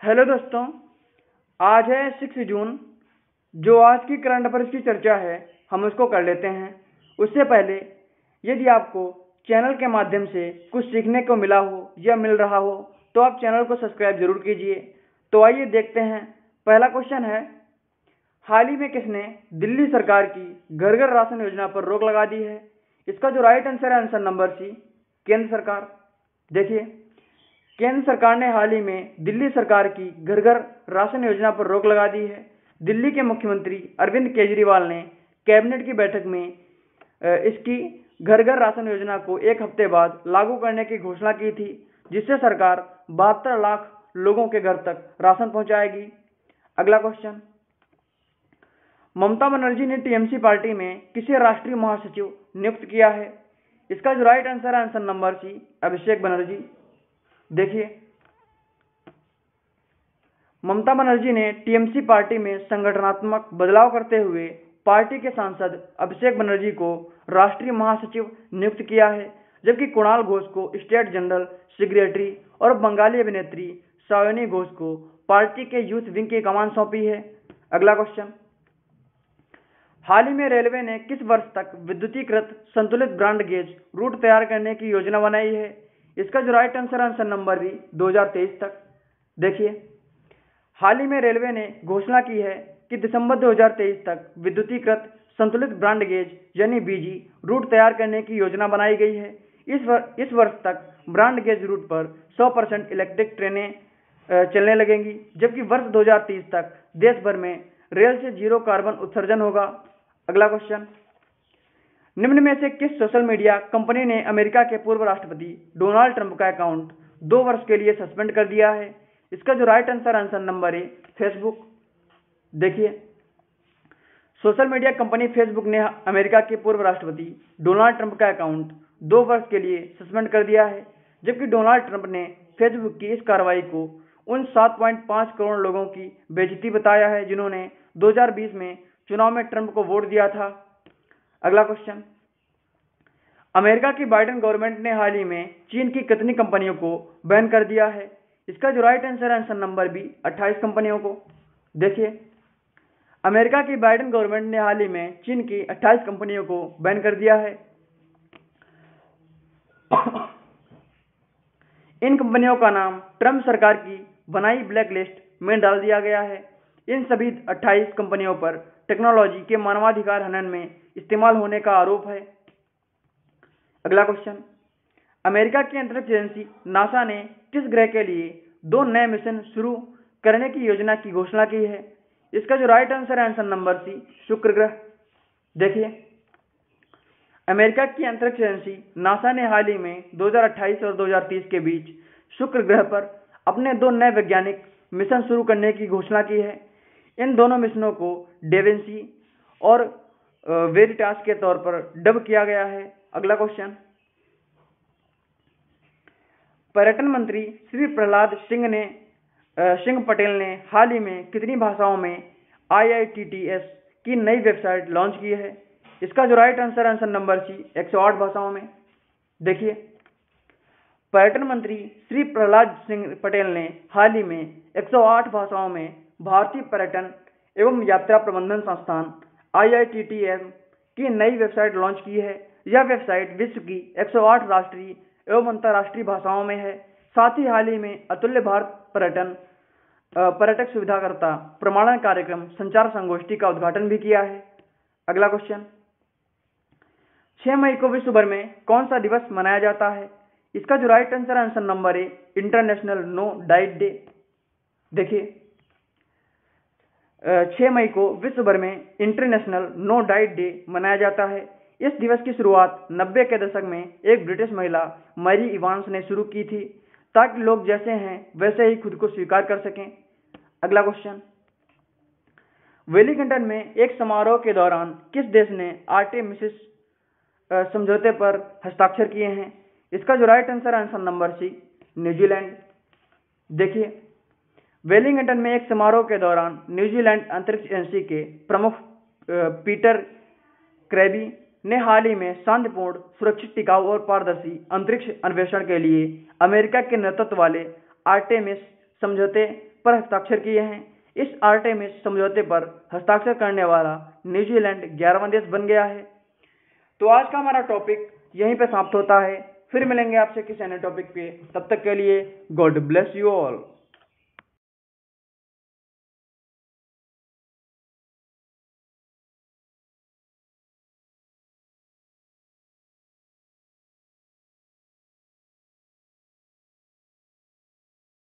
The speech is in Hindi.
हेलो दोस्तों, आज है 6 जून। जो आज की करंट अफेयर्स की चर्चा है हम उसको कर लेते हैं। उससे पहले यदि आपको चैनल के माध्यम से कुछ सीखने को मिला हो या मिल रहा हो तो आप चैनल को सब्सक्राइब जरूर कीजिए। तो आइए देखते हैं। पहला क्वेश्चन है, हाल ही में किसने दिल्ली सरकार की घर घर राशन योजना पर रोक लगा दी है? इसका जो राइट आंसर है आंसर नंबर सी, केंद्र सरकार। देखिए, केंद्र सरकार ने हाल ही में दिल्ली सरकार की घर घर राशन योजना पर रोक लगा दी है। दिल्ली के मुख्यमंत्री अरविंद केजरीवाल ने कैबिनेट की बैठक में इसकी घर घर राशन योजना को एक हफ्ते बाद लागू करने की घोषणा की थी, जिससे सरकार 72 लाख लोगों के घर तक राशन पहुंचाएगी। अगला क्वेश्चन, ममता बनर्जी ने टीएमसी पार्टी में किसे राष्ट्रीय महासचिव नियुक्त किया है? इसका जो राइट आंसर है आंसर नंबर सी, अभिषेक बनर्जी। देखिए, ममता बनर्जी ने टीएमसी पार्टी में संगठनात्मक बदलाव करते हुए पार्टी के सांसद अभिषेक बनर्जी को राष्ट्रीय महासचिव नियुक्त किया है, जबकि कुणाल घोष को स्टेट जनरल सेक्रेटरी और बंगाली अभिनेत्री सायोनी घोष को पार्टी के यूथ विंग की कमान सौंपी है। अगला क्वेश्चन, हाल ही में रेलवे ने किस वर्ष तक विद्युतीकृत संतुलित ब्रॉड गेज रूट तैयार करने की योजना बनाई है? इसका जो right answer answer number B, 2023 तक। देखिए, हाल ही में रेलवे ने घोषणा की है कि दिसंबर 2023 तक विद्युतीकृत संतुलित ब्रॉड गेज यानी बीजी रूट तैयार करने की योजना बनाई गई है। इस वर्ष तक ब्रॉड गेज रूट पर 100% इलेक्ट्रिक ट्रेनें चलने लगेंगी, जबकि वर्ष 2030 तक देश भर में रेल से जीरो कार्बन उत्सर्जन होगा। अगला क्वेश्चन, निम्न में से किस सोशल मीडिया कंपनी ने अमेरिका के पूर्व राष्ट्रपति डोनाल्ड ट्रंप का अकाउंट 2 वर्ष के लिए सस्पेंड कर दिया है? इसका जो राइट आंसर आंसर नंबर ए, फेसबुक। देखिए, सोशल मीडिया कंपनी फेसबुक ने अमेरिका के पूर्व राष्ट्रपति डोनाल्ड ट्रंप का अकाउंट 2 वर्ष के लिए सस्पेंड कर दिया है, जबकि डोनाल्ड ट्रंप ने फेसबुक की इस कार्रवाई को उन 7.5 करोड़ लोगों की बेइज्जती बताया है जिन्होंने 2020 में चुनाव में ट्रंप को वोट दिया था। अगला क्वेश्चन, अमेरिका की बाइडेन गवर्नमेंट ने हाल ही में चीन की कितनी कंपनियों को बैन कर दिया है? इसका जो राइट आंसर है आंसर नंबर बी, 28 कंपनियों को। देखिए, अमेरिका की बाइडेन गवर्नमेंट ने हाल ही में चीन की 28 कंपनियों को बैन कर दिया है। इन कंपनियों का नाम ट्रंप सरकार की बनाई ब्लैक लिस्ट में डाल दिया गया है। इन सभी 28 कंपनियों पर टेक्नोलॉजी के मानवाधिकार हनन में इस्तेमाल होने का आरोप है। अगला क्वेश्चन, अमेरिका की अंतरिक्ष एजेंसी नासा ने किस ग्रह के लिए 2 नए मिशन शुरू करने की योजना की घोषणा की है? इसका जो राइट आंसर है आंसर नंबर सी, शुक्र ग्रह। देखिए, अमेरिका की अंतरिक्ष एजेंसी नासा ने हाल ही में 2028 और 2030 के बीच शुक्र ग्रह पर अपने 2 नए वैज्ञानिक मिशन शुरू करने की घोषणा की है। इन दोनों मिशनों को डेविंसी और वेरिटास के तौर पर डब किया गया है। अगला क्वेश्चन, पर्यटन मंत्री श्री प्रहलाद सिंह पटेल ने हाल ही में कितनी भाषाओं में IITTS की नई वेबसाइट लॉन्च की है? इसका जो right answer answer number C, 108 भाषाओं में। देखिए, पर्यटन मंत्री श्री प्रहलाद सिंह पटेल ने हाल ही में 108 भाषाओं में भारतीय पर्यटन एवं यात्रा प्रबंधन संस्थान IITTM की नई वेबसाइट लॉन्च की है। यह वेबसाइट विश्व की 108 राष्ट्रीय एवं अंतर्राष्ट्रीय भाषाओं में है। साथ ही हाल ही में अतुल्य भारत पर्यटक सुविधाकर्ता प्रमाणन कार्यक्रम संचार संगोष्ठी का उद्घाटन भी किया है। अगला क्वेश्चन, 6 मई को विश्व भर में कौन सा दिवस मनाया जाता है? इसका जो right answer answer number A, international no diet day. देखिए, 6 मई को विश्व भर में इंटरनेशनल नो डाइट डे मनाया जाता है। इस दिवस की शुरुआत 90 के दशक में एक ब्रिटिश महिला मैरी इवांस ने शुरू की थी, ताकि लोग जैसे हैं वैसे ही खुद को स्वीकार कर सकें। अगला क्वेश्चन, वेलिंगटन में एक समारोह के दौरान किस देश ने आर्टेमिस समझौते पर हस्ताक्षर किए हैं? इसका जो right answer answer number C, New Zealand. देखिए, वेलिंगटन में एक समारोह के दौरान न्यूजीलैंड अंतरिक्ष एजेंसी के प्रमुख पीटर क्रैबी ने हाल ही में शांतिपूर्ण, सुरक्षित, टिकाऊ और पारदर्शी अंतरिक्ष अन्वेषण के लिए अमेरिका के नेतृत्व वाले आर्टेमिस समझौते पर हस्ताक्षर किए हैं। इस आर्टेमिस समझौते पर हस्ताक्षर करने वाला न्यूजीलैंड 11वां देश बन गया है। तो आज का हमारा टॉपिक यहीं पे समाप्त होता है। फिर मिलेंगे आपसे किसी अन्य टॉपिक पे। तब तक के लिए गॉड ब्लेस यू ऑल।